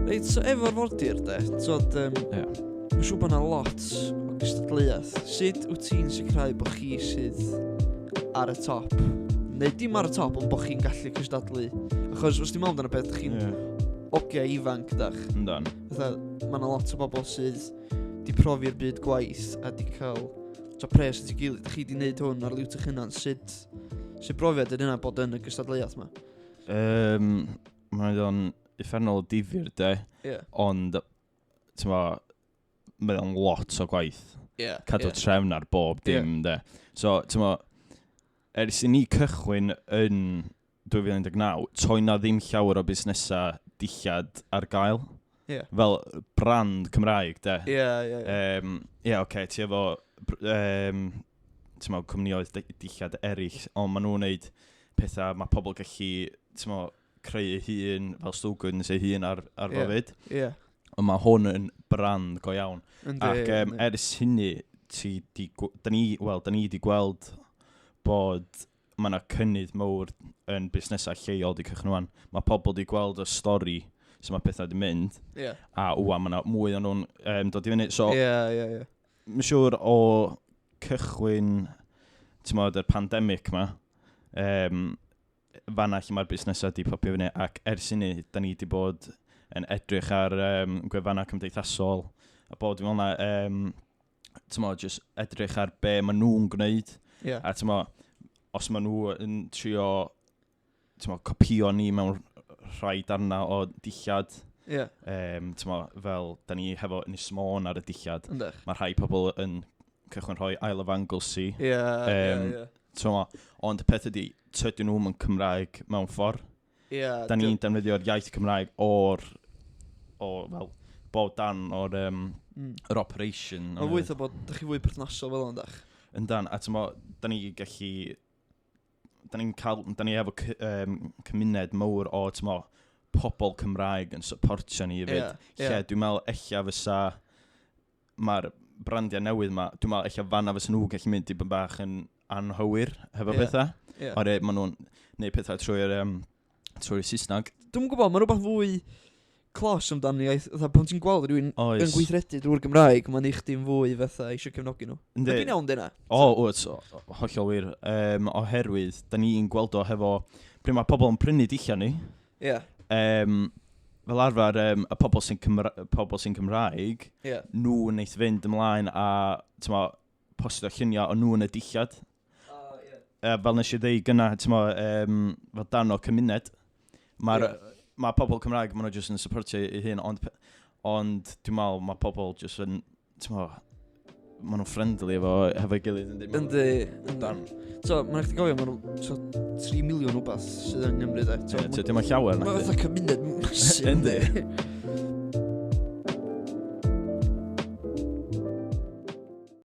Reit, so efo arfordir, de, mae'n siŵr bod yna lot o gystadleuaeth. Sut wyt ti'n sicrhau bod chi sydd ar y top? Neu dim ar y top, ond bod chi'n gallu cystadlu? Achos os ti'n meddwl amdano beth, chi'n ogiau ifanc, dach? Yndan. Mae yna lot o bobl sydd di profi'r byd gwaith a di cael pres at ei gilydd. Chi di wneud hwn ar liwt eich hunan. Sut brofiad ydy hynna bod yn y gystadleuaeth yma? Mae'n uffernol difyr, de. Ond, mae'n lot o gwaith. Cadw trefn ar bob dim, de. So, ers i ni cychwyn yn 2019, toedd na ddim llawer o busnesau dillad ar gael. Fel brand Cymraeg, de. Oce, ti efo cwmnioedd dillad eraill, ond maen nhw'n gwneud pethau, mae pobl gallu creu hun fel slogans eu hun ar fofyd. Ond mae hwn yn brand go iawn. Ac ers hynny, da ni wedi gweld bod mae yna cynnydd mawr yn busnesau lleol di cychwyn. Mae pobl wedi gweld y stori sy'n mae pethau wedi mynd. A mae yna mwy o'n nhw'n dod i fyny. So, mae'n siŵr o cychwyn yr pandemic ma, fanna lle mae'r busnesau wedi popio fyny, ac ers hynny, da ni wedi bod yn edrych ar gwefannau cymdeithasol, a bod dwi'n meddwl just edrych ar be maen nhw'n gwneud, a os maen nhw yn trio copio ni mewn rhai darna o dillad, fel da ni hefo Ynys Môn ar y dillad, mae rhai pobl yn cychwyn rhoi Isle of Anglesey. Ond y peth ydy, tydyn nhw'n yn Cymraeg mewn ffordd. Da ni'n defnyddio'r iaith Cymraeg bod dan o'r operation. Mae'n fwy bod, da chi fwy perthnasol fel ond ach? Yndan, a da ni gallu, da ni efo cymuned mawr o pobl Cymraeg yn supportio ni i fyd. Lle dwi'n meddwl eich fysa mae'r brandiau newydd yma, dwi'n meddwl eich fanna fysa nhw gallu mynd i bod bach yn anghywir hefo pethau. Oherwydd maen nhw'n gwneud pethau trwy'r Saesneg. Dwi'n gwybod, mae'n rhywbeth fwy clos amdani iaith. Pan ti'n gweld rhywun yn gweithredu drwy'r Gymraeg, mae'n eich dim fwy fatha eisiau cefnogi nhw. Ydy'n iawn dyna? Hollol wir. Oherwydd, da ni'n gweld o hefo, pryd mae pobl yn prynu dillad ni. Fel arfer, y pobl sy'n Cymraeg, nhw wneud fynd ymlaen a postio lluniau o nhw yn y dillad. Fel nes i ddweud gyna, fel dan o cymuned, mae pobl Cymraeg, maen nhw jyst yn supportio ei hun, ond dwi'n meddwl mae pobl jyst yn, maen nhw'n friendly efo gilydd. Yndi. So, mae'n eich gofio, maen nhw 3 miliwn wbath sydd yn Nghymru, de. Dim yn llawer. Mae fatha cymuned masif. Yndi.